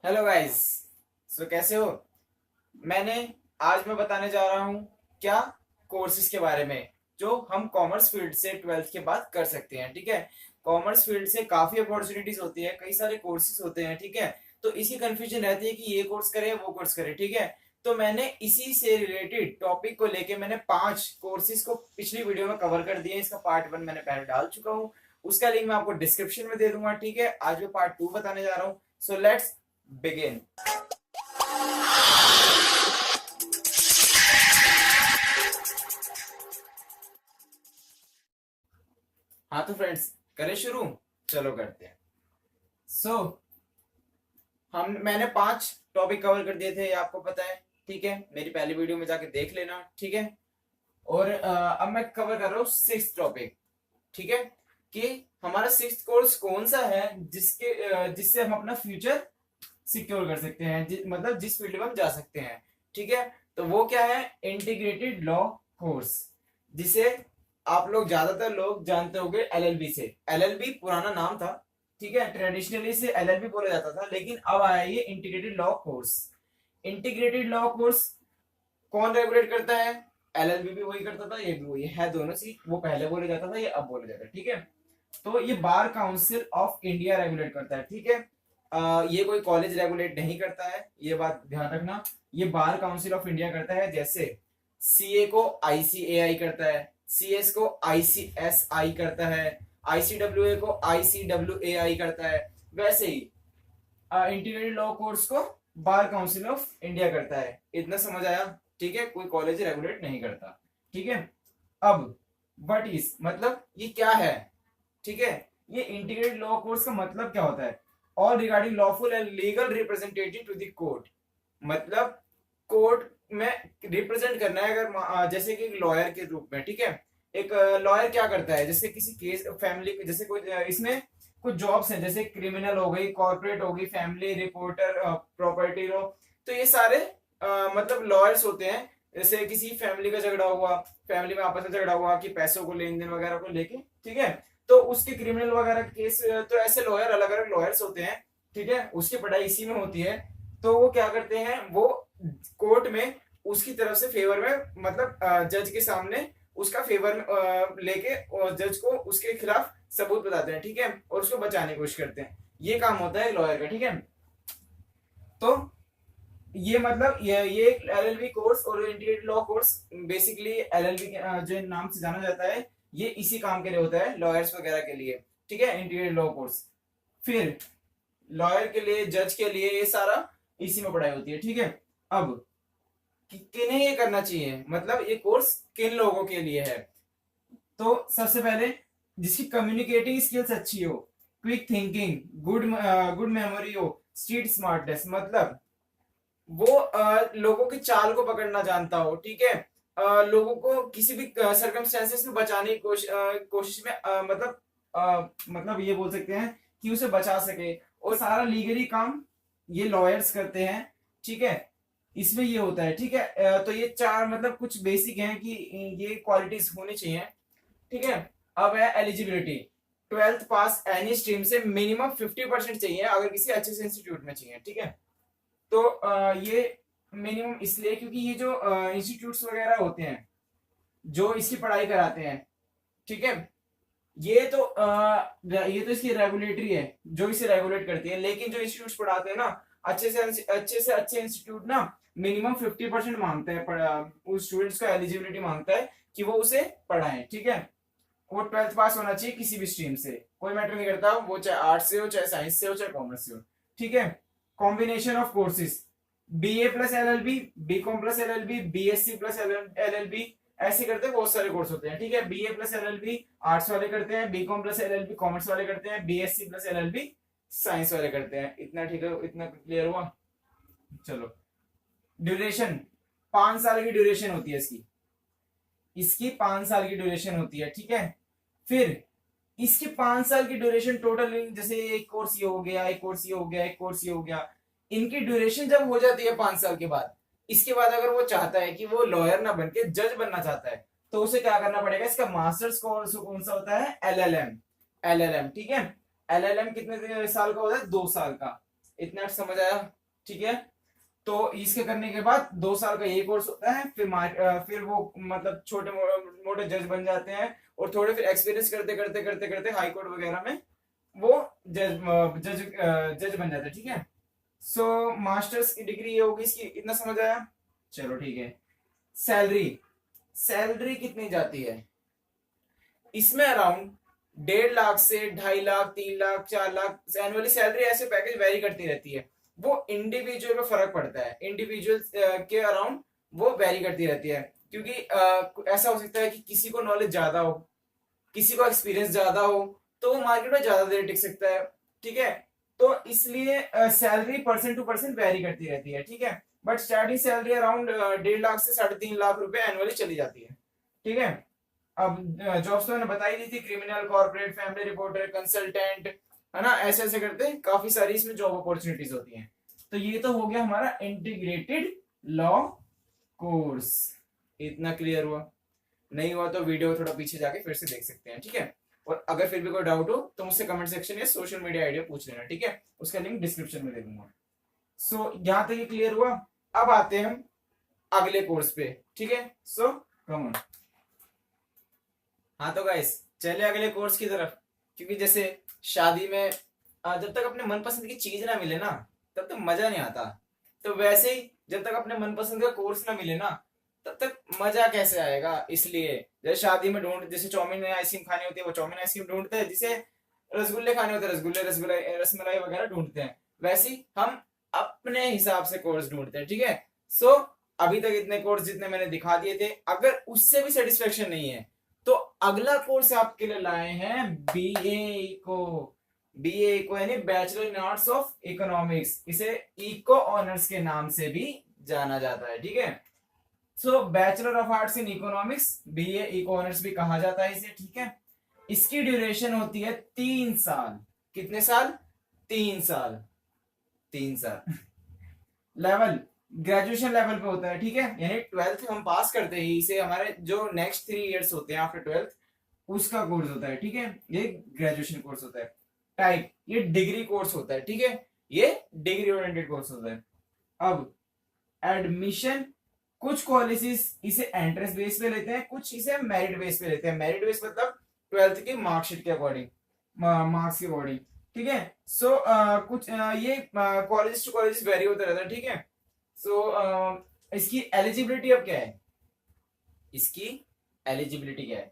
Hello guys. कैसे हो? मैंने आज मैं बताने जा रहा हूँ क्या कोर्सेज के बारे में जो हम कॉमर्स फील्ड से ट्वेल्थ के बाद कर सकते हैं। ठीक है, कॉमर्स फील्ड से काफी अपॉर्चुनिटीज होती है, कई सारे कोर्सेज होते हैं। ठीक है, तो इसी कंफ्यूजन रहती है कि ये कोर्स करे वो कोर्स करे। ठीक है, तो मैंने इसी से रिलेटेड टॉपिक को लेके मैंने 5 कोर्सेज को पिछली वीडियो में कवर कर दिए। इसका पार्ट 1 मैंने पहले डाल चुका हूँ, उसका लिंक मैं आपको डिस्क्रिप्शन में दे दूंगा। ठीक है, आज मैं पार्ट 2 बताने जा रहा हूँ। So let's begin. हाँ तो फ्रेंड्स, करें शुरू। चलो करते हैं। सो हम मैंने 5 टॉपिक कवर कर दिए थे, ये आपको पता है। ठीक है, मेरी पहली वीडियो में जाके देख लेना। ठीक है, और अब मैं कवर कर रहा हूँ 6th टॉपिक। ठीक है, कि हमारा 6th कोर्स कौन सा है जिससे हम अपना फ्यूचर सिक्योर कर सकते हैं, मतलब जिस फील्ड में हम जा सकते हैं। ठीक है, तो वो क्या है? इंटीग्रेटेड लॉ कोर्स, जिसे आप लोग ज्यादातर लोग जानते होंगे एलएलबी से। एलएलबी पुराना नाम था। ठीक है, ट्रेडिशनली से एलएलबी बोला जाता था, लेकिन अब आया ये integrated law course. Integrated law course कौन रेगुलेट करता है? एलएलबी भी वही करता था, ये भी वही है, दोनों सी। वो पहले बोला जाता था, ये अब बोला जाता है। ठीक है, तो ये bar council of India regulate करता है। ठीक है, ये कोई कॉलेज रेगुलेट नहीं करता है, ये बात ध्यान रखना। ये बार काउंसिल ऑफ इंडिया करता है। जैसे सीए को आईसीएआई करता है, सीएस को आईसीएसआई करता है, आईसीडब्ल्यूए को आईसीडब्ल्यूएआई करता है, वैसे ही इंटीग्रेटेड लॉ कोर्स को बार काउंसिल ऑफ इंडिया करता है। इतना समझ आया? ठीक है, कोई कॉलेज रेगुलेट नहीं करता। ठीक है, अब व्हाट इज मतलब ये क्या है? ठीक है, ये इंटीग्रेटेड लॉ कोर्स का मतलब क्या होता है? All regarding lawful and legal representative to the court. मतलब कोर्ट में रिप्रेजेंट करना है, अगर जैसे कि लॉयर के रूप में। ठीक है, एक लॉयर क्या करता है? जैसे किसी केस फैमिली, जैसे कोई इसमें कुछ जॉब्स हैं, जैसे क्रिमिनल हो गई, कॉर्पोरेट हो गई, फैमिली रिपोर्टर, प्रॉपर्टी लॉ। तो ये सारे मतलब लॉयर्स होते हैं। जैसे किसी फैमिली का झगड़ा हुआ, फैमिली में आपस में झगड़ा हुआ कि पैसों को लेन देन वगैरह को लेके। ठीक है, तो उसके क्रिमिनल वगैरह केस, तो ऐसे लॉयर अलग अलग लॉयर्स होते हैं। ठीक है, उसकी पढ़ाई इसी में होती है। तो वो क्या करते हैं? वो कोर्ट में उसकी तरफ से फेवर में, मतलब जज के सामने उसका फेवर लेके और जज को उसके खिलाफ सबूत बताते हैं। ठीक है, और उसको बचाने की कोशिश करते हैं। ये काम होता है लॉयर का। ठीक है, तो ये मतलब ये एक एलएलबी कोर्स और integrated law course, basically LLB के जो नाम से जाना जाता है, ये इसी काम के लिए होता है, लॉयर्स वगैरह के लिए। ठीक है, इंटीग्रेटेड लॉ कोर्स। फिर लॉयर के लिए, जज के लिए, ये सारा इसी में पढ़ाई होती है। ठीक है, अब किन्हें ये करना चाहिए, मतलब ये कोर्स किन लोगों के लिए है? तो सबसे पहले जिसकी कम्युनिकेटिंग स्किल्स अच्छी हो, क्विक थिंकिंग, गुड मेमोरी हो, स्ट्रीट स्मार्टनेस, मतलब वो लोगों की चाल को पकड़ना जानता हो। ठीक है, लोगों को किसी भी सरकमस्टेंसेस में बचाने की कोशिश में, मतलब ये बोल सकते हैं कि उसे बचा सके, और सारा लीगली काम ये लॉयर्स करते हैं। ठीक है, इसमें ये होता है। ठीक है, तो ये 4 मतलब कुछ बेसिक हैं कि ये क्वालिटीज होनी चाहिए। ठीक है, अब है एलिजिबिलिटी। 12th पास एनी स्ट्रीम से मिनिमम 50% चाहिए, अगर किसी अच्छे से इंस्टीट्यूट में चाहिए। ठीक है, तो ये मिनिमम इसलिए क्योंकि ये जो इंस्टीट्यूट्स वगैरह होते हैं जो इसकी पढ़ाई कराते हैं। ठीक है, ये तो इसकी रेगुलेटरी है, जो इसे रेगुलेट करती है। लेकिन जो इंस्टीट्यूट्स पढ़ाते हैं ना, अच्छे से अच्छे इंस्टीट्यूट ना मिनिमम 50% मांगते हैं, उस स्टूडेंट्स का एलिजिबिलिटी मांगता है कि वो उसे पढ़ाएं। ठीक है, वो 12th पास होना चाहिए किसी भी स्ट्रीम से, कोई मैटर नहीं करता, वो चाहे आर्ट्स से हो, चाहे साइंस से हो, चाहे कॉमर्स से हो। ठीक है, combination of courses, BA plus LLB, BCom plus LLB, BSc plus LLB, ऐसे करते हैं। बहुत सारे कोर्स होते हैं। ठीक है, बीए प्लस एलएलबी आर्ट्स वाले करते हैं, बीकॉम प्लस एलएलबी कॉमर्स वाले करते हैं, बीएससी प्लस एलएलबी साइंस वाले करते हैं। इतना ठीक है, इतना क्लियर हुआ? चलो, ड्यूरेशन 5 साल की ड्यूरेशन होती है इसकी। इसकी 5 साल की ड्यूरेशन होती है। ठीक है, फिर इसकी 5 साल की ड्यूरेशन टोटल, जैसे एक कोर्स ये हो गया, एक कोर्स ये हो गया, एक कोर्स ये हो गया, इनकी ड्यूरेशन जब हो जाती है 5 साल के बाद, इसके बाद अगर वो चाहता है कि वो लॉयर ना बन के जज बनना चाहता है, तो उसे क्या करना पड़ेगा? इसका मास्टर्स कोर्स कौन सा होता है? एलएलएम। एलएलएम, ठीक है, एलएलएम कितने साल का होता है? 2 साल का। इतना समझ आया? ठीक है, तो इसके करने के बाद 2 साल का ये कोर्स होता है, फिर वो मतलब छोटे मोटे जज बन जाते हैं, और थोड़े फिर एक्सपीरियंस करते करते करते करते हाई कोर्ट वगैरह में वो जज जज जज बन जाते हैं। ठीक है, सो मास्टर्स की डिग्री ये होगी इसकी, इतना समझ आया? चलो ठीक है। सैलरी, सैलरी कितनी जाती है इसमें? अराउंड 1.5 लाख से 2.5 लाख, 3 लाख, 4 लाख एनुअली सैलरी, ऐसे पैकेज वेरी करती रहती है। वो इंडिविजुअल पे फर्क पड़ता है, इंडिविजुअल के अराउंड वो वेरी करती रहती है, क्योंकि ऐसा हो सकता है कि किसी को नॉलेज ज्यादा हो, किसी को एक्सपीरियंस ज्यादा हो, तो वो मार्केट में ज्यादा देर टिक सकता है। ठीक है, तो इसलिए salary person to person vary करती रहती है। ठीक है, but starting salary around 1.5 lakh से 3.5 लाख रुपए एनुअली चली जाती है। ठीक है, अब जॉब्स तो मैंने बताई दी थी, criminal, corporate, family reporter, consultant, है ना, ऐसे ऐसे करते काफी सारी इसमें जॉब अपॉर्चुनिटीज होती हैं। तो ये तो हो गया हमारा इंटीग्रेटेड लॉ कोर्स। इतना क्लियर हुआ? नहीं हुआ तो वीडियो थोड़ा पीछे जाके फिर से देख सकते हैं। ठीक है, और अगर फिर भी कोई डाउट हो तो मुझसे कमेंट सेक्शन या सोशल मीडिया आईडी पूछ लेना। ठीक है, उसका लिंक डिस्क्रिप्शन में दे दूंगा। सो यहां तक ये क्लियर हुआ। अब आते हैं हम अगले कोर्स पे। ठीक है, सो कम ऑन। हाँ तो गाइस, चले अगले कोर्स की तरफ, क्योंकि जैसे शादी में जब तक अपने मनपसंद की चीज ना मिले ना, तब तक मजा नहीं आता। तो वैसे ही जब तक अपने मनपसंद का कोर्स ना मिले ना, तब तक मजा कैसे आएगा? इसलिए जैसे शादी में जैसे चाउमीन आइसक्रीम खानी होती है, वो चाउमीन आइसक्रीम ढूंढते हैं, जिसे रसगुल्ले खाने होते हैं, रसगुल्ले रसगुल्ले रसमलाई वगैरह ढूंढते हैं। वैसे ही हम अपने हिसाब से कोर्स ढूंढते हैं। ठीक है, सो अभी तक इतने कोर्स जितने मैंने दिखा दिए थे, अगर उससे भी सेटिस्फेक्शन नहीं है तो अगला कोर्स आपके लिए लाए हैं बीए को। बीए को यानी bachelor in arts of economics, इसे इको ऑनर्स के नाम से भी जाना जाता है। ठीक है, so bachelor of arts in economics, BA eco honours भी कहा जाता है इसे। ठीक है, इसकी ड्यूरेशन होती है 3 साल। कितने साल? 3 साल। 3 साल लेवल ग्रेजुएशन लेवल पे होता है। ठीक है, यानी 12th हम पास करते ही इसे हमारे जो नेक्स्ट 3 इयर्स होते हैं आफ्टर 12th, उसका कोर्स होता है। ठीक है, ये ग्रेजुएशन कोर्स होता है। टाइप, ये डिग्री कोर्स होता है। ठीक है, ये डिग्री ओरिएंटेड कोर्स होता है। अब एडमिशन, कुछ कॉलेजेस इसे एंट्रेंस बेस पे लेते हैं, कुछ इसे मेरिट बेस पे लेते हैं। मेरिट बेस मतलब 12th की मार्कशीट के अकॉर्डिंग, मार्क्स के अकॉर्डिंग। ठीक है, सो कुछ ये कॉलेज टू कॉलेज वेरी होता रहता है। ठीक है, सो इसकी एलिजिबिलिटी अब क्या है? इसकी एलिजिबिलिटी क्या है?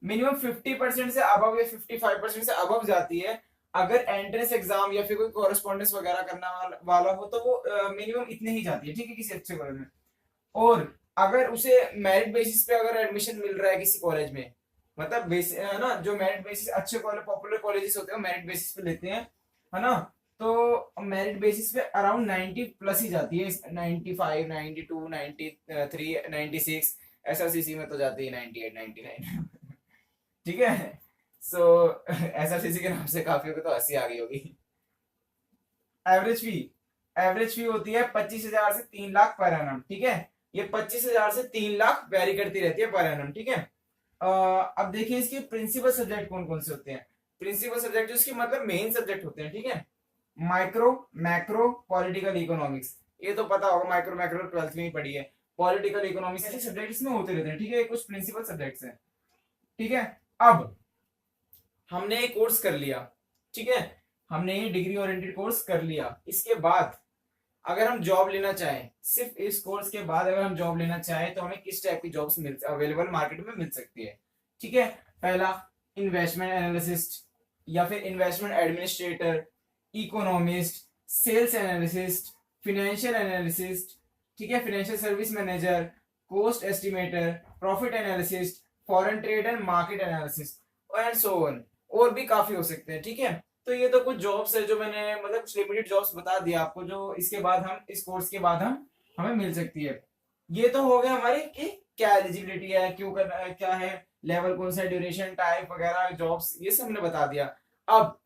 मिनिमम 50% से अबव या 55% से अबव जाती है। अगर एंट्रेंस एग्जाम या फिर कोई कोरेस्पॉन्डेंस वगैरह करना वाला हो तो वो मिनिमम इतने ही जाती है। ठीक है, किसी अच्छे कॉलेज में। और अगर उसे मेरिट बेसिस पे अगर एडमिशन मिल रहा है किसी कॉलेज में, मतलब है ना, जो मेरिट बेसिस अच्छे कॉलेज, पॉपुलर कॉलेजेस होते हैं मेरिट बेसिस पे लेते हैं, है ना, तो मेरिट बेसिस पे अराउंड 90 प्लस ही जाती है। 95, 92, 93, 96, एसआरसीसी में तो जाती है 98, 99। ठीक है, सो एसआरसीसी के नाम से काफी होगी तो हंसी आ गई होगी। एवरेज फी, एवरेज फी होती है 25,000 से 3 लाख पर एनम। ठीक है, ये 25,000 से 3 लाख वेरी करती रहती है पर एनम। ठीक है, अब देखिए इसके प्रिंसिपल सब्जेक्ट कौन कौन से होते हैं। प्रिंसिपल सब्जेक्ट जो इसके मतलब मेन सब्जेक्ट होते हैं। ठीक है, माइक्रो, मैक्रो, पॉलिटिकल इकोनॉमिक्स, ये तो पता होगा, माइक्रो मैक्रो 12th में ही पढ़ी है। पॉलिटिकल इकोनॉमिक्स, ऐसे सब्जेक्ट इसमें होते रहते हैं। ठीक है, कुछ प्रिंसिपल सब्जेक्ट्स हैं। ठीक है, अब हमने ये कोर्स कर लिया। ठीक है, हमने ये डिग्री ओरिएंटेड कोर्स कर लिया। इसके बाद अगर हम जॉब लेना चाहें, सिर्फ इस कोर्स के बाद अगर हम जॉब लेना चाहें तो हमें किस टाइप की जॉब्स अवेलेबल मार्केट में मिल सकती है? ठीक है, पहला इन्वेस्टमेंट एनालिसिस्ट या फिर investment administrator, economist, sales analyst, financial analyst, ठीक है, financial service manager, cost estimator, profit analyst, foreign trade and market analyst, and so on. और भी काफी हो सकते हैं। ठीक है, तो ये तो कुछ जॉब्स है जो मैंने मतलब कुछ लिमिटेड जॉब्स बता दिया आपको, जो इसके बाद हम इस कोर्स के बाद हम हमें मिल सकती है। ये तो हो गया हमारी कि क्या एलिजिबिलिटी है, क्यों करना है, क्या है, लेवल कौन सा, ड्यूरेशन, टाइप वगैरह, जॉब्स, ये सब हमने बता दिया। अब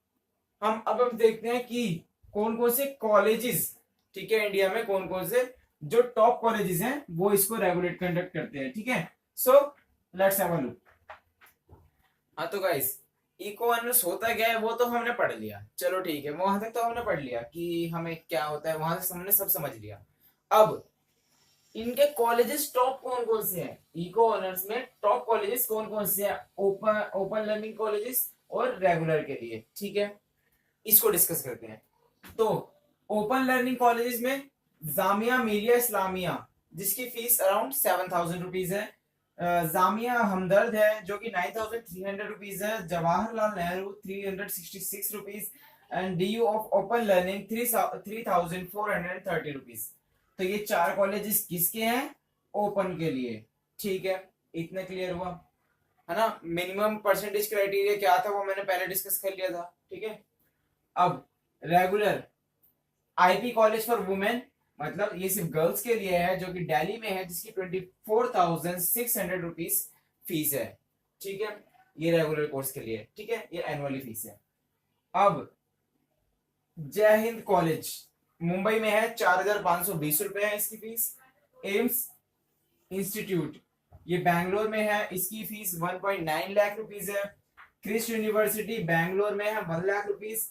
हम देखते हैं कि कौन कौन से कॉलेजेस, ठीक है, इंडिया में कौन कौन से जो टॉप कॉलेजेस हैं वो इसको रेगुलेट कंडक्ट करते हैं। ठीक है, so let's have a look. हाँ तो गाइस, इको ऑनर्स होता क्या है वो तो हमने पढ़ लिया, चलो ठीक है, वहां तक तो हमने पढ़ लिया कि हमें क्या होता है, वहां से हमने सब समझ लिया। अब इनके कॉलेजेस टॉप कौन कौन से हैं, इको ऑनर्स में टॉप कॉलेजेस कौन कौन से हैं, ओपन ओपन लर्निंग कॉलेजेस और रेगुलर के लिए, ठीक है, इसको डिस्कस करते हैं। तो ओपन लर्निंग कॉलेजेस में जामिया मिलिया इस्लामिया, जिसकी फीस अराउंड 7,000 रुपीज है। जामिया हमदर्द है जो कि 9,300 रुपीज है। Jawaharlal Nehru 366 rupees. And DU of open learning 3,430 rupees. तो ये चार कॉलेजेस किसके हैं, ओपन के लिए, ठीक है, इतना क्लियर हुआ है ना। मिनिमम परसेंटेज क्राइटेरिया क्या था वो मैंने पहले डिस्कस कर लिया था, ठीक है। अब regular IP college for women, मतलब ये सिर्फ गर्ल्स के लिए है, जो कि दिल्ली में है, जिसकी 24,600 रुपीज फीस है, ठीक है, ये रेगुलर कोर्स के लिए, ठीक है, ये एनुअली फीस है। अब जय हिंद कॉलेज मुंबई में है, 4,520 रुपए है इसकी फीस। एम्स इंस्टीट्यूट ये बैंगलोर में है, इसकी फीस 1.9 लाख रुपीज है। क्रिस्ट यूनिवर्सिटी बैंगलोर में है 1 लाख रुपीज।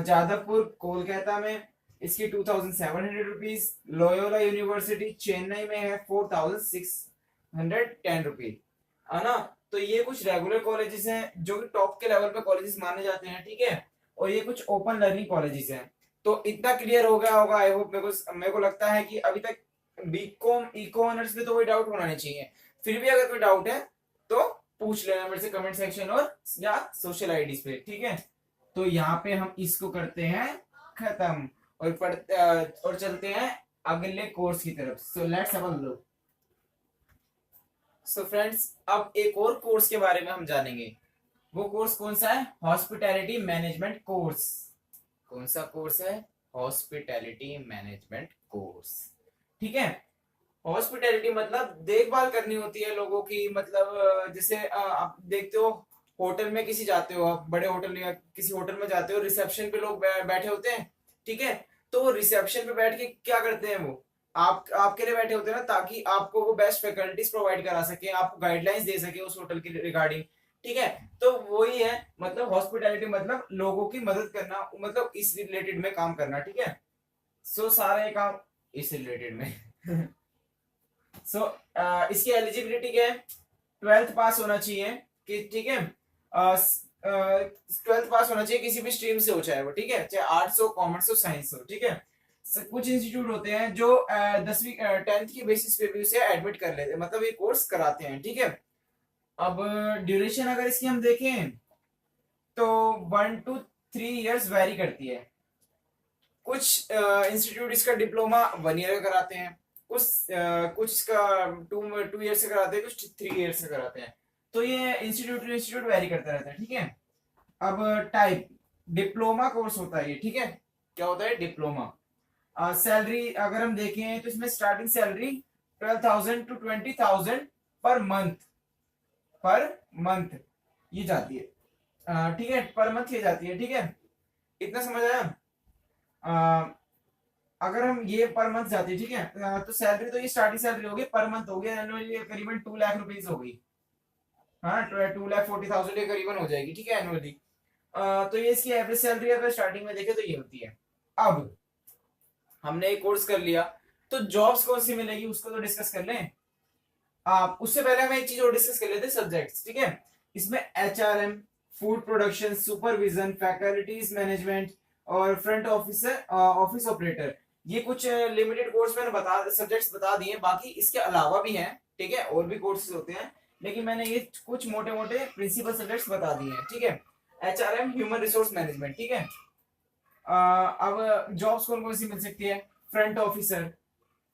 जादवपुर कोलकाता में इसकी 2,700 रुपीज। लोयोला यूनिवर्सिटी चेन्नई में है 4,610 रुपीज, है ना। तो ये कुछ रेगुलर कॉलेजेस हैं जो कि टॉप के लेवल पे कॉलेजेस माने जाते हैं, ठीक है, और ये कुछ ओपन लर्निंग कॉलेजेस हैं। तो इतना क्लियर हो गया होगा आई होप, मेरे को लगता है कि अभी तक बीकॉम इको ऑनर्स में तो कोई डाउट होना नहीं चाहिए। फिर भी अगर कोई डाउट है तो पूछ लेना मेरे से कमेंट सेक्शन और या सोशल आईडीज पे, ठीक है। तो यहाँ पे हम इसको करते हैं खत्म और और चलते हैं अगले कोर्स की तरफ। So let's have a look. So friends, अब एक और कोर्स के बारे में हम जानेंगे। वो कोर्स कौन सा है, हॉस्पिटैलिटी मैनेजमेंट कोर्स। कौन सा कोर्स है, हॉस्पिटैलिटी मैनेजमेंट कोर्स, ठीक है। हॉस्पिटैलिटी मतलब देखभाल करनी होती है लोगों की, मतलब जैसे आप देखते हो होटल में किसी जाते हो, आप बड़े होटल या किसी होटल में जाते हो, रिसेप्शन पे लोग बैठे होते हैं, ठीक है। तो वो रिसेप्शन पे बैठ के क्या करते हैं, वो आपके लिए बैठे होते हैं ना, ताकि आपको वो बेस्ट फैकल्टीज प्रोवाइड करा सके, आपको गाइडलाइंस दे सके उस होटल के रिगार्डिंग, ठीक है। तो वही है, मतलब हॉस्पिटैलिटी मतलब लोगों की मदद करना, मतलब इस रिलेटेड में काम करना, ठीक है। सो सारे काम इस रिलेटेड में सो इसकी एलिजिबिलिटी क्या है, 12th पास होना चाहिए, कि ठीक है, 12th पास होना चाहिए किसी भी स्ट्रीम से हो, चाहे वो, ठीक है, चाहे आर्ट्स हो, कॉमर्स हो, साइंस हो, ठीक है। कुछ इंस्टीट्यूट होते हैं जो 10वीं 10th की बेसिस पे भी उसे एडमिट कर लेते हैं, मतलब ये कोर्स कराते हैं, ठीक है। अब ड्यूरेशन अगर इसकी हम देखें तो 1 to 3 years वेरी करती है। कुछ इंस्टीट्यूट इसका डिप्लोमा 1 year का कराते हैं, कुछ इसका 2 years से कराते हैं, कुछ 3 years से कराते हैं। तो ये इंस्टीट्यूट टू इंस्टीट्यूट वेरी करता रहता है, ठीक है। अब टाइप डिप्लोमा कोर्स होता है ये, ठीक है, क्या होता है, डिप्लोमा। सैलरी अगर हम देखें तो इसमें starting salary 12,000 to 20,000 per month ये जाती है, ठीक है, पर मंथ ये जाती है, ठीक है, इतना समझ आया। अगर हम ये पर मंथ जाती है, ठीक है, तो सैलरी तो ये स्टार्टिंग सैलरी होगी, पर मंथ हो गया एनुअली करीबन 2 लाख रुपीज हो गई, हाँ 2,40,000 के करीबन हो जाएगी, ठीक है, एनुअली। तो ये इसकी एवरेज सैलरी अगर स्टार्टिंग में देखे तो ये होती है। अब हमने एक कोर्स कर लिया, तो जॉब्स कौन सी मिलेगी उसको तो डिस्कस कर लें। आप उससे पहले हम एक चीज और डिस्कस कर लेते हैं, सब्जेक्ट्स, ठीक है। इसमें HRM, food production supervision, faculties management और फ्रंट ऑफिस ऑफिस ऑपरेटर, ये कुछ लिमिटेड कोर्स मैंने सब्जेक्ट्स बता दिए, बाकी इसके अलावा भी हैं, ठीक है, और भी कोर्सेज होते हैं, लेकिन मैंने ये कुछ मोटे मोटे प्रिंसिपल सब्जेक्ट्स बता दिए हैं, ठीक है। HRM ह्यूमन रिसोर्स मैनेजमेंट, ठीक है। अब जॉब्स कौन कौन सी मिल सकती है, front officer,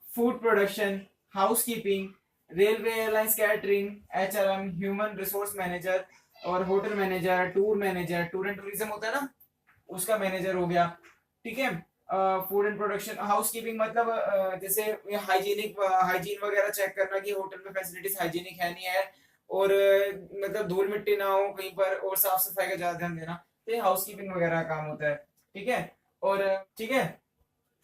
food production, house keeping, railway airlines catering, HRM human resource manager और hotel manager, tour manager, tour and tourism होता है ना उसका मैनेजर हो गया, ठीक है। Food and production, house keeping मतलब जैसे हाइजीन वगैरह चेक करना कि होटल में फैसिलिटीज हाइजीनिक है नहीं है, और मतलब धूल मिट्टी ना हो कहीं पर, और साफ सफाई का ज्यादा ध्यान देना, तो ये हाउस कीपिंग वगैरह का काम होता है, ठीक है। और ठीक है,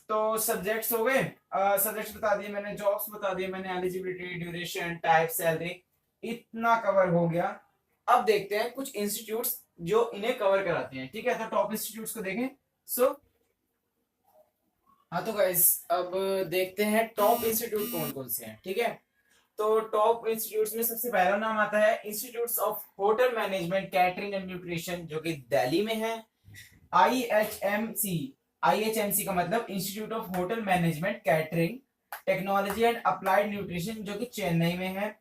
तो सब्जेक्ट्स हो गए, सब्जेक्ट्स बता दिए मैंने, जॉब्स बता दिए मैंने, एलिजिबिलिटी, ड्यूरेशन, टाइप, सैलरी, इतना कवर हो गया। अब देखते हैं कुछ इंस्टीट्यूट्स जो इन्हें कवर कराते हैं, ठीक है। तो टॉप इंस्टीट्यूट्स को देखें। सो हाँ तो गाइस अब देखते हैं टॉप इंस्टीट्यूट कौन कौन से हैं, ठीक है। तो टॉप इंस्टीट्यूट्स में सबसे पहला नाम आता है institutes of hotel management catering and nutrition, जो कि दिल्ली में है। IHMC, IHMC का मतलब institute of hotel management catering technology and applied nutrition, जो कि चेन्नई में है।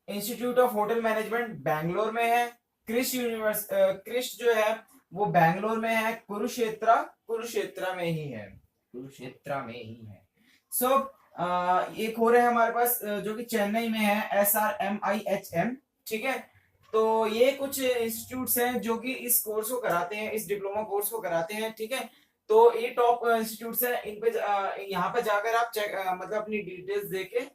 Institute of hotel management Bangalore में है। क्रिस्ट जो है वो बैंगलोर में है। कुरुक्षेत्र में ही है, कुरुक्षेत्र में ही है। सो एक और है हमारे पास जो कि चेन्नई में है, SRMIHM, ठीक है। तो ये कुछ इंस्टीट्यूट्स हैं जो कि इस कोर्स को कराते हैं, इस डिप्लोमा कोर्स को कराते हैं, ठीक है। तो ये टॉप इंस्टीट्यूट्स हैं, इन पे यहाँ पे जाकर आप चेक मतलब अपनी डिटेल्स देके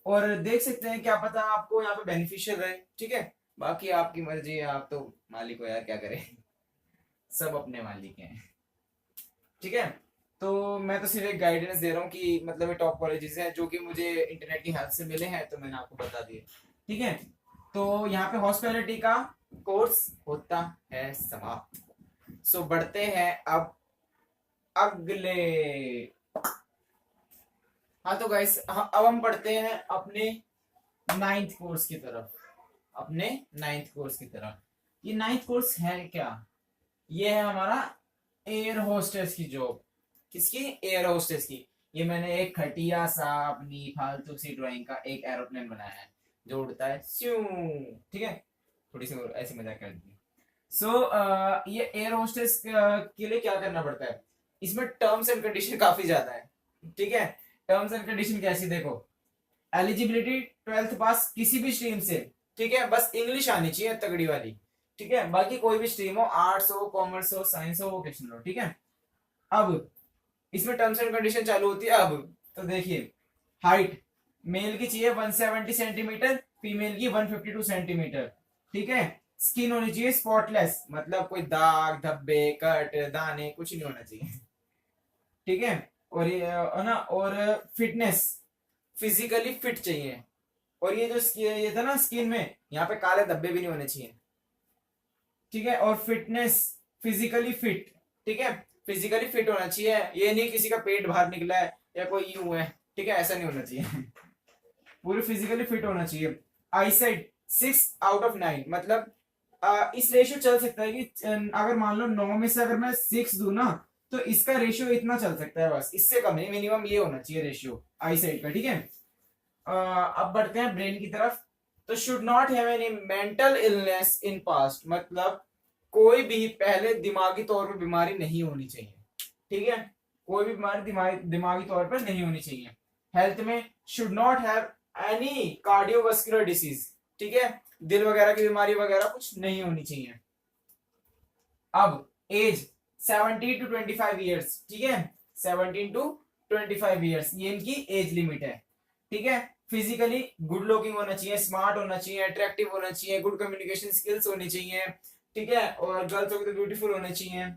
और देख सकते हैं, क्या पता आपको यहाँ पे बेनिफिशियल रहे, ठीक है। बाकी आपकी मर्जी है, आप तो मालिक हो यार, क्या करें सब अपने मालिक हैं, ठीक है। तो मैं तो सिर्फ एक गाइडेंस दे रहा हूँ कि मतलब ये टॉप कॉलेजेस हैं जो कि मुझे इंटरनेट की हेल्प से मिले हैं, तो मैंने आपको बता दिए, ठीक है। तो यहाँ पे हॉस्पिटैलिटी का कोर्स होता है समाप्त। सो बढ़ते हैं अब अगले। हाँ तो गाइस अब हम पढ़ते हैं अपने 9th कोर्स की तरफ, अपने 9th कोर्स की तरफ। ये 9th कोर्स है क्या? ये है हमारा एयर होस्टेस की जॉब। किसकी? एयर होस्टेस की। ये मैंने एक खटिया सा अपनी फालतू सी ड्राइंग का एक एरोप्लेन बनाया है जो उड़ता है स्यू, ठीक है। थोड़ी सी ऐसी मजाक कर दी। सो ये एयर होस्टेस के लिए क्या करना पड़ता है, इसमें टर्म्स एंड कंडीशन काफी ज्यादा है, ठीक है। टर्म्स एंड कंडीशन कैसी देखो, एलिजिबिलिटी 12th पास किसी भी स्ट्रीम से, ठीक है। बस इंग्लिश आनी चाहिए तगड़ी वाली, ठीक है। बाकी कोई भी स्ट्रीम हो, आर्ट्स हो, कॉमर्स हो, साइंस हो, वोकेशनल हो, ठीक है। अब इसमें टर्म्स एंड कंडीशन चालू होती है। अब तो देखिए, हाइट मेल की चाहिए 170 सेंटीमीटर, फीमेल की 152 सेंटीमीटर, ठीक है। स्किन होनी चाहिए स्पॉटलेस, मतलब कोई दाग धब्बे कट दाने कुछ नहीं होना चाहिए, ठीक है। और ये ना, और फिटनेस, फिजिकली फिट चाहिए। और ये जो ये था ना स्किन में, यहाँ पे काले धब्बे भी नहीं होने चाहिए, ठीक है। और फिटनेस, फिजिकली फिट, ठीक है। फिजिकली फिट होना चाहिए, ये नहीं किसी का पेट बाहर निकला है या कोई यूं है, ठीक है, ऐसा नहीं होना चाहिए पूरी फिजिकली फिट होना चाहिए। आईसाइट 6/9, मतलब इस रेशियो चल सकता है कि अगर मान लो 9 में से अगर मैं 6 दूं ना, तो इसका रेशियो इतना चल सकता है, बस इससे कम नहीं, मिनिमम ये होना चाहिए रेशियो आईसाइट का, ठीक है। अब बढ़ते हैं ब्रेन की तरफ। तो should not have any mental illness in past, मतलब कोई भी पहले दिमागी तौर पर बीमारी नहीं होनी चाहिए, ठीक है। कोई भी बीमारी दिमागी तौर पर नहीं होनी चाहिए। हेल्थ में should not have any cardiovascular disease, ठीक है। दिल वगैरह की बीमारी वगैरह कुछ नहीं होनी चाहिए। अब एज 17 to 25 ईयर्स, ठीक है। 17 to 25 ईयर्स ये इनकी एज लिमिट है, ठीक है। फिजिकली गुड लुकिंग होना चाहिए, स्मार्ट होना चाहिए, अट्रैक्टिव होना चाहिए, गुड कम्युनिकेशन स्किल्स होनी चाहिए, ठीक है। और गर्ल्स होगी तो ब्यूटीफुल होने चाहिए।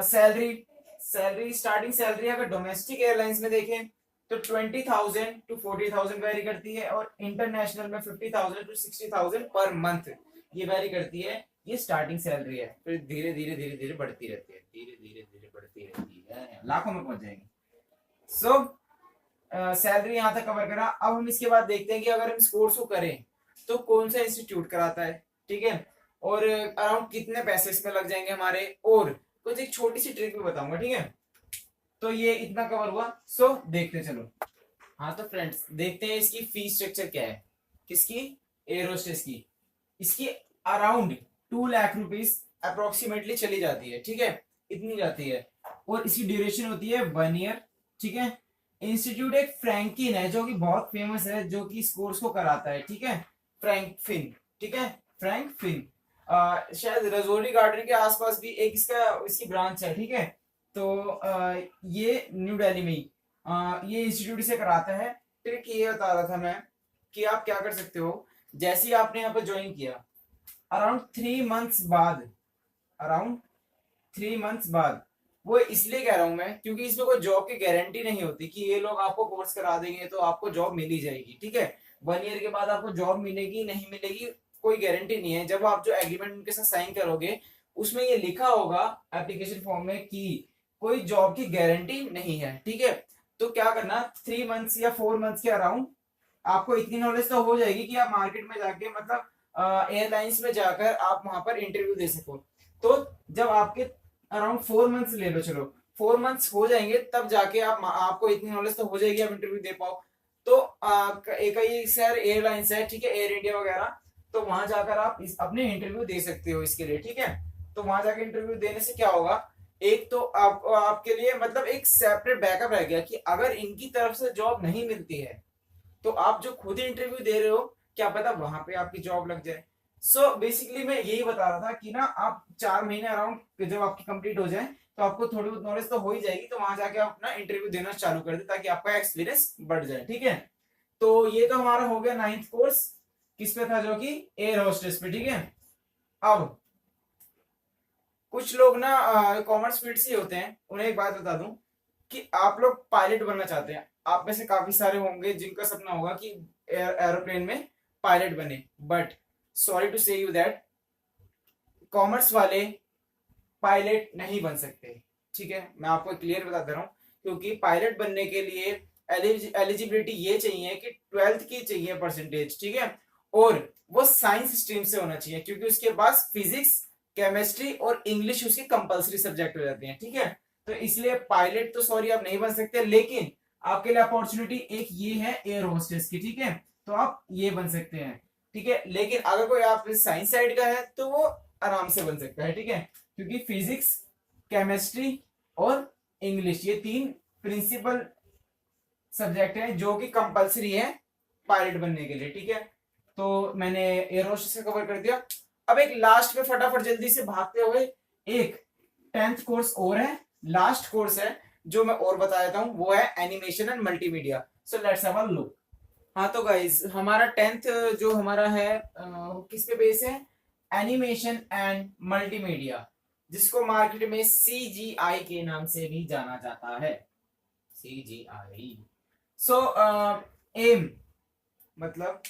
सैलरी स्टार्टिंग सैलरी अगर डोमेस्टिक एयरलाइंस में देखें तो 20,000 to 40,000 वेरी करती है, और इंटरनेशनल में 50,000 to 60,000 पर मंथ ये वेरी करती है। ये स्टार्टिंग सैलरी है, फिर धीरे धीरे धीरे धीरे बढ़ती रहती है, धीरे धीरे धीरे बढ़ती रहती है, लाखों में पहुंच जाएंगे। सो सैलरी यहाँ तक कवर करा। अब हम इसके बाद देखते हैं कि अगर हम इस कोर्स को करें तो कौन सा इंस्टीट्यूट कराता है, ठीक है। और अराउंड कितने पैसे इसमें लग जाएंगे हमारे, और कुछ एक छोटी सी ट्रिक भी बताऊंगा, ठीक है। तो ये इतना कवर हुआ। सो देखते चलो। हाँ तो फ्रेंड्स देखते हैं इसकी फीस स्ट्रक्चर क्या है, किसकी? एयर होस्टेस की। इसकी अराउंड 2 लाख रुपीस अप्रोक्सीमेटली चली जाती है, ठीक है, इतनी जाती है। और इसकी ड्यूरेशन होती है 1 ईयर, ठीक है। इंस्टीट्यूट एक फ्रैंकिन है जो कि बहुत फेमस है, जो कि इस कोर्स को कराता है, ठीक है। फ्रैंक फिन, ठीक है, फ्रैंक फिन। शायद रजौरी गार्डन के आसपास भी एक इसकी ब्रांच है, ठीक है। तो ये न्यू दिल्ली में ही ये इंस्टीट्यूट से कराता है। ट्रिक ये बता रहा था मैं कि आप क्या कर सकते हो, जैसे ही आपने यहाँ पर ज्वाइन किया, अराउंड 3 मंथ्स बाद, अराउंड 3 मंथ्स बाद, वो इसलिए कह रहा हूं मैं क्योंकि इसमें कोई जॉब की गारंटी नहीं होती कि ये लोग आपको कोर्स करा देंगे तो आपको जॉब मिल ही जाएगी, ठीक है। 1 ईयर के बाद आपको जॉब मिलेगी नहीं मिलेगी कोई गारंटी नहीं है। जब आप जो एग्रीमेंट उनके साथ साइन करोगे उसमें ये लिखा होगा एप्लीकेशन फॉर्म में कि कोई जॉब की गारंटी नहीं है, ठीक है। तो क्या करना, 3 मंथ्स या 4 मंथ्स के अराउंड आपको इतनी नॉलेज तो हो जाएगी कि आप मार्केट में जाके मतलब एयरलाइंस में जाकर आप वहां पर इंटरव्यू दे सको। तो जब आपके अराउंड 4 मंथ्स ले लो, चलो 4 मंथ्स हो जाएंगे तब जाके आपको इतनी नॉलेज तो हो जाएगी, आप इंटरव्यू दे पाओ। तो एक ही सर एयरलाइंस है, ठीक है, एयर इंडिया वगैरह, तो वहां जाकर आप अपने इंटरव्यू दे सकते हो इसके लिए, ठीक है। तो वहां जाकर इंटरव्यू देने से क्या होगा, एक तो आपके लिए मतलब एक सेपरेट बैकअप रह गया कि अगर इनकी तरफ से जॉब नहीं मिलती है तो आप जो खुद इंटरव्यू दे रहे हो क्या पता वहां पे आपकी जॉब लग जाए। सो बेसिकली मैं यही बता रहा था कि ना आप 4 महीने अराउंड जब आपकी कंप्लीट हो जाए तो आपको थोड़ी बहुत नॉलेज तो हो ही जाएगी, तो वहां जाके आप अपना इंटरव्यू देना चालू कर दे ताकि आपका एक्सपीरियंस बढ़ जाए, ठीक है। तो ये तो हमारा हो गया 9th कोर्स, किस पे था, जो कि एयर होस्टेस पे, ठीक है। अब कुछ लोग ना कॉमर्स फील्ड से होते हैं, उन्हें एक बात बता दूं कि आप लोग पायलट बनना चाहते हैं, आप में से काफी सारे होंगे जिनका सपना होगा कि एरोप्लेन में पायलट बने, बट सॉरी टू से यू दैट कॉमर्स वाले पायलट नहीं बन सकते, ठीक है। मैं आपको क्लियर बता दे रहा हूँ, क्योंकि पायलट बनने के लिए एलिजिबिलिटी ये चाहिए कि 12th की चाहिए परसेंटेज, ठीक है, और वो साइंस स्ट्रीम से होना चाहिए, क्योंकि उसके पास फिजिक्स, केमिस्ट्री और इंग्लिश उसके कंपलसरी सब्जेक्ट हो जाते हैं, ठीक है। तो इसलिए पायलट तो सॉरी आप नहीं बन सकते, लेकिन आपके लिए अपॉर्चुनिटी एक ये है एयर होस्टेस की, ठीक है, तो आप ये बन सकते हैं, ठीक है। लेकिन अगर कोई आप साइंस साइड का है तो वो आराम से बन सकता है, ठीक है, क्योंकि फिजिक्स, केमिस्ट्री और इंग्लिश ये 3 प्रिंसिपल सब्जेक्ट है जो कि कंपलसरी है पायलट बनने के लिए, ठीक है। तो मैंने एयर होस्टेस का कवर कर दिया। अब एक लास्ट में फटाफट जल्दी से भागते हुए एक 10th कोर्स और है, लास्ट कोर्स है जो मैं और बता देता हूं, वो है animation and multimedia. So let's have a look. हाँ तो गाइज हमारा 10th जो हमारा है किस पे बेस है, एनिमेशन एंड मल्टीमीडिया, जिसको मार्केट में CGI के नाम से भी जाना जाता है, CGI। सो एम मतलब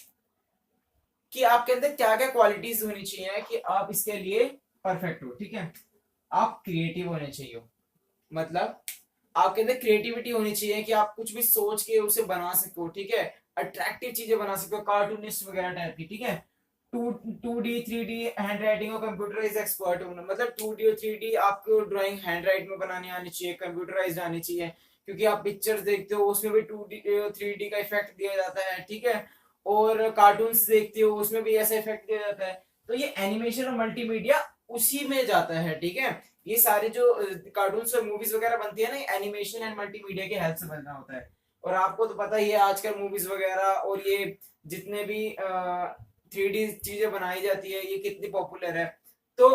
कि आपके अंदर क्या क्या क्वालिटीज होनी चाहिए कि आप इसके लिए परफेक्ट हो, ठीक है। आप क्रिएटिव होने चाहिए, मतलब आपके अंदर क्रिएटिविटी होनी चाहिए कि आप कुछ भी सोच के उसे बना सको, ठीक है, अट्रैक्टिव चीजें बना सको, कार्टूनिस्ट वगैरह टाइप की, ठीक है। 2D 3D हैंड राइटिंग और कंप्यूटराइज एक्सपर्ट होना, मतलब 2D और 3D आपको ड्राइंग हैंड राइट में बनानी आनी चाहिए, कंप्यूटराइज आनी चाहिए, क्योंकि आप पिक्चर्स देखते हो उसमें भी 2D 3D का इफेक्ट दिया जाता है, ठीक है। और कार्टून्स देखते हो उसमें भी ऐसा इफेक्ट दिया जाता है। तो ये एनिमेशन और मल्टीमीडिया उसी में जाता है, ठीक है। ये सारे जो कार्टून्स और मूवीज वगैरह बनती है ना, एनिमेशन एंड मल्टीमीडिया के हेल्प से बनना होता है। और आपको तो पता ही है आजकल मूवीज वगैरह और ये जितने भी 3D चीजें बनाई जाती है ये कितनी पॉपुलर है। तो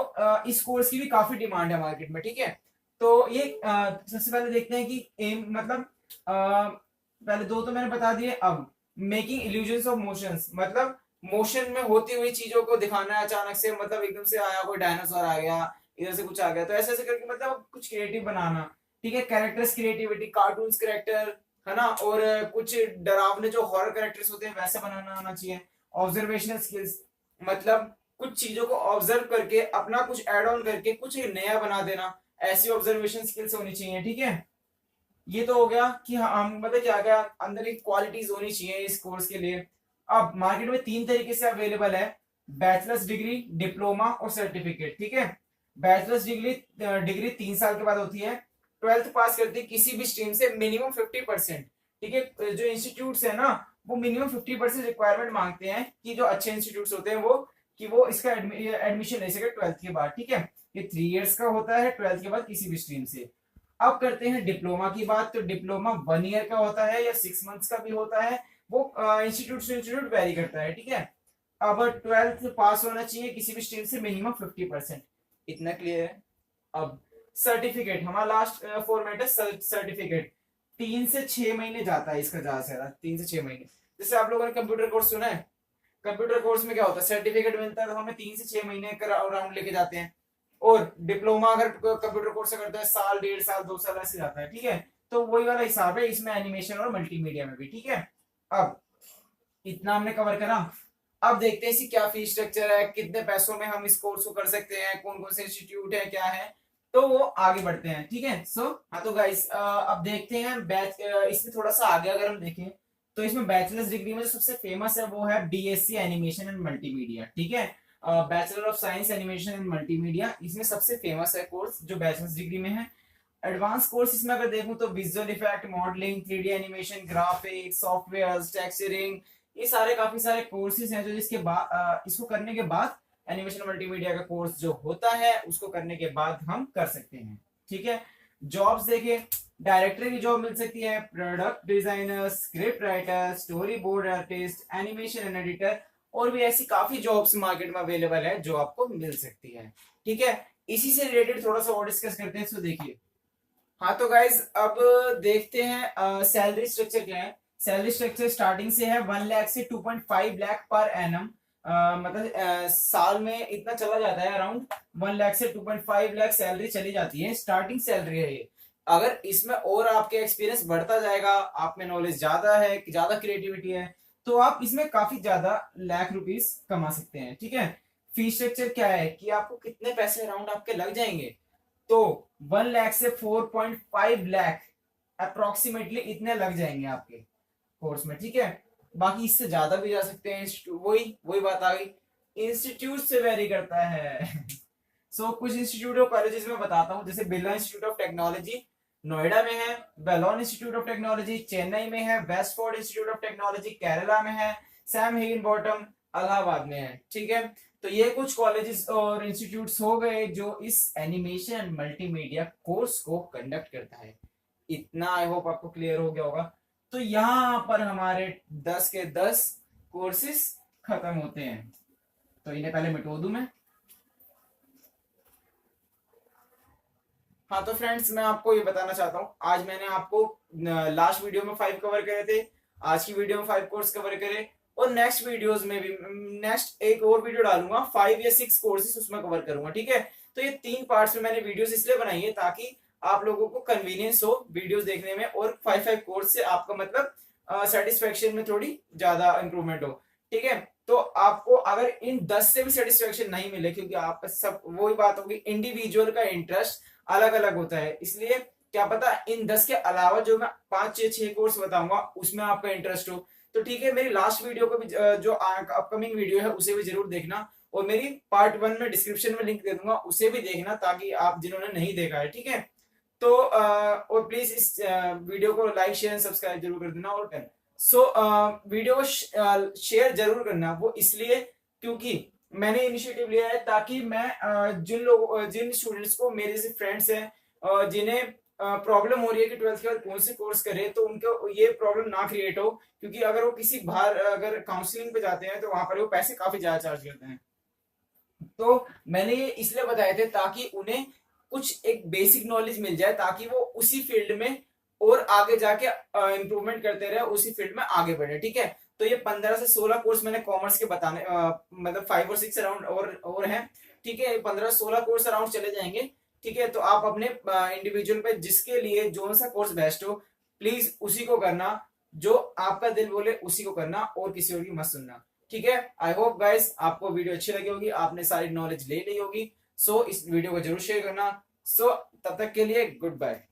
इस कोर्स की भी काफी डिमांड है मार्केट में, ठीक है। तो ये सबसे पहले देखते हैं कि एम मतलब पहले दो तो मैंने बता दिए। अब मेकिंग इल्यूजन्स ऑफ मोशंस, मतलब मोशन में होती हुई चीजों को दिखाना है, अचानक से मतलब एकदम से आया कोई डायनासोर आ गया, इधर से कुछ आ गया, तो ऐसे ऐसे करके मतलब कुछ क्रिएटिव बनाना, ठीक है। कैरेक्टर्स क्रिएटिविटी, कार्टून्स कैरेक्टर है ना, और कुछ डरावने जो हॉरर कैरेक्टर्स होते हैं वैसे बनाना आना चाहिए। ऑब्जर्वेशनल स्किल्स, मतलब कुछ चीजों को ऑब्जर्व करके अपना कुछ एड ऑन करके कुछ नया बना देना, ऐसी ऑब्जर्वेशन स्किल्स होनी चाहिए, ठीक है। ये तो हो गया कि हम मतलब क्या क्या अंदर एक क्वालिटीज होनी चाहिए इस कोर्स के लिए। अब मार्केट में 3 तरीके से अवेलेबल है, बैचलर्स डिग्री, डिप्लोमा और सर्टिफिकेट, ठीक है। बैचलर्स डिग्री डिग्री 3 साल के बाद होती है, 12th पास करती है किसी भी स्ट्रीम से मिनिमम 50%, ठीक है। जो इंस्टीट्यूट है ना वो मिनिमम 50% रिक्वायरमेंट मांगते हैं कि जो अच्छे इंस्टीट्यूट होते हैं वो कि वो इसका एडमिशन ले सके 12th के बाद, ठीक है। ये 3 years का होता है 12th के बाद किसी भी स्ट्रीम से। अब करते हैं डिप्लोमा की बात, तो डिप्लोमा 1 year का होता है या 6 months का भी होता है, वो इंस्टीट्यूट से इंस्टीट्यूट वेरी करता है, ठीक है। अब 12th पास होना चाहिए किसी भी स्ट्रीम से मिनिमम 50%, इतना क्लियर है। अब सर्टिफिकेट, हमारा लास्ट फॉर्मेट है सर्टिफिकेट। 3 से 6 महीने जाता है इसका, ज्यादा से ज्यादा 3 से 6 महीने। जैसे आप लोगों ने कंप्यूटर कोर्स सुना है, कंप्यूटर कोर्स में क्या होता है, सर्टिफिकेट मिलता है तो हमें 3 से 6 महीने का राउंड लेके जाते हैं। और डिप्लोमा अगर कंप्यूटर कोर्स करता है साल, 1.5 साल, 2 साल ऐसे जाता है, ठीक है। तो वही वाला हिसाब है इसमें एनिमेशन और मल्टीमीडिया में भी, ठीक है। अब इतना हमने कवर करा। अब देखते हैं इसकी क्या फीस स्ट्रक्चर है, कितने पैसों में हम इस कोर्स को कर सकते हैं, कौन कौन से इंस्टीट्यूट है, क्या है, तो वो आगे बढ़ते हैं। ठीक है। हाँ तो गाइस अब देखते हैं बैच इसमें थोड़ा सा आगे अगर हम देखें तो इसमें बैचलर्स डिग्री में जो सबसे फेमस है वो है बीएससी एनिमेशन एंड मल्टीमीडिया। ठीक है। Bachelor of science animation and multimedia इसमें सबसे फेमस है कोर्स जो बैचलर्स डिग्री में है। एडवांस कोर्स इसमें अगर देखूं तो visual effect, modelling, 3D animation, graphics, software, texturing, ये सारे काफी सारे कोर्सेज हैं जो इसके बाद इसको करने के बाद एनिमेशन मल्टीमीडिया का कोर्स जो होता है उसको करने के बाद हम कर सकते हैं। ठीक है। जॉब्स देखें, डायरेक्टर की जॉब मिल सकती है, product designer, script writer, story board artist, animation and editor, और भी ऐसी काफी जॉब्स मार्केट में अवेलेबल है जो आपको मिल सकती है। ठीक है। इसी से रिलेटेड थोड़ा सा और डिस्कस करते हैं। तो देखिए, हाँ तो गाइज अब देखते हैं सैलरी स्ट्रक्चर क्या है। सैलरी स्ट्रक्चर स्टार्टिंग से है 1 लाख से 2.5 लाख पर एनम, मतलब साल में इतना चला जाता है, अराउंड 1 लाख से 2.5 लाख सैलरी चली जाती है, स्टार्टिंग सैलरी है ये। अगर इसमें और आपके एक्सपीरियंस बढ़ता जाएगा, आप में नॉलेज ज्यादा है, ज्यादा क्रिएटिविटी है, तो आप इसमें काफी ज्यादा लाख रुपीस कमा सकते हैं। ठीक है। फीस स्ट्रक्चर क्या है कि आपको कितने पैसे अराउंड आपके लग जाएंगे, तो 1 लाख से 4.5 लाख अप्रोक्सीमेटली इतने लग जाएंगे आपके कोर्स में। ठीक है। बाकी इससे ज्यादा भी जा सकते हैं, वही वही बात आ गई, इंस्टीट्यूट से वेरी करता है। कुछ इंस्टीट्यूट और कॉलेजेस में बताता हूँ, जैसे Birla institute of technology Noida में है, Ballon institute of technology Chennai में है, वेस्टफोर्ड इंस्टीट्यूट ऑफ टेक्नोलॉजी केरला में है, सैम हिगन बॉटम इलाहाबाद में है। ठीक है। तो ये कुछ कॉलेजेस और इंस्टीट्यूट्स हो गए जो इस एनिमेशन मल्टीमीडिया कोर्स को कंडक्ट करता है। इतना आई होप आपको क्लियर हो गया होगा। तो यहाँ पर हमारे 10 के 10 कोर्सेस खत्म होते हैं। तो इन्हें पहले मिटो दूं मैं। हाँ तो फ्रेंड्स मैं आपको ये बताना चाहता हूँ, आज मैंने आपको लास्ट वीडियो में 5 कवर करे थे, आज की वीडियो में 5 कोर्स कवर करे, और नेक्स्ट वीडियोस में भी नेक्स्ट एक और वीडियो डालूंगा 5 या 6 कोर्सेस उसमें कवर करूंगा। ठीक है। तो ये 3 पार्ट्स में मैंने वीडियोस इसलिए बनाई है ताकि आप लोगों को कन्वीनियंस हो वीडियोस देखने में, और 5 कोर्स से आपका मतलब सेटिस्फेक्शन में थोड़ी ज्यादा इंप्रूवमेंट हो। ठीक है। तो आपको अगर इन 10 से भी सेटिस्फेक्शन नहीं मिले, क्योंकि आप सब वही बात होगी, इंडिविजुअल का इंटरेस्ट अलग अलग होता है, इसलिए क्या पता इन 10 के अलावा जो मैं 5 या 6 कोर्स बताऊंगा उसमें आपका इंटरेस्ट हो, तो ठीक है, मेरी लास्ट वीडियो को भी जो अपकमिंग वीडियो है उसे भी जरूर देखना, और मेरी पार्ट 1 में डिस्क्रिप्शन में लिंक दे दूंगा, उसे भी देखना ताकि आप जिन्होंने नहीं देखा है। ठीक है। तो और प्लीज इस वीडियो को लाइक शेयर एंड सब्सक्राइब जरूर कर देना, और वीडियो को शेयर जरूर करना, वो इसलिए क्योंकि मैंने इनिशिएटिव लिया है ताकि मैं जिन स्टूडेंट्स को, मेरे जैसे फ्रेंड्स हैं जिन्हें प्रॉब्लम हो रही है कि 12th के बाद कौन से कोर्स करें, तो उनको ये प्रॉब्लम ना क्रिएट हो, क्योंकि अगर वो किसी बाहर अगर काउंसलिंग पे जाते हैं तो वहां पर वो पैसे काफी ज्यादा चार्ज करते हैं। तो मैंने ये इसलिए बताए थे ताकि उन्हें कुछ एक बेसिक नॉलेज मिल जाए, ताकि वो उसी फील्ड में और आगे जाके इंप्रूवमेंट करते रहे, उसी फील्ड में आगे बढ़े। ठीक है। तो ये 15 से 16 कोर्स मैंने कॉमर्स के बताने मतलब 5 और 6 अराउंड और हैं। ठीक है। 15-16 कोर्स अराउंड चले जाएंगे। ठीक है। तो आप अपने इंडिविजुअल पे जिसके लिए जो सा कोर्स बेस्ट हो, प्लीज उसी को करना, जो आपका दिल बोले उसी को करना, और किसी और की मत सुनना। ठीक है। आई होप गाइस आपको वीडियो अच्छी लगी होगी, आपने सारी नॉलेज ले ली होगी। इस वीडियो को जरूर शेयर करना। तब तक के लिए गुड बाय।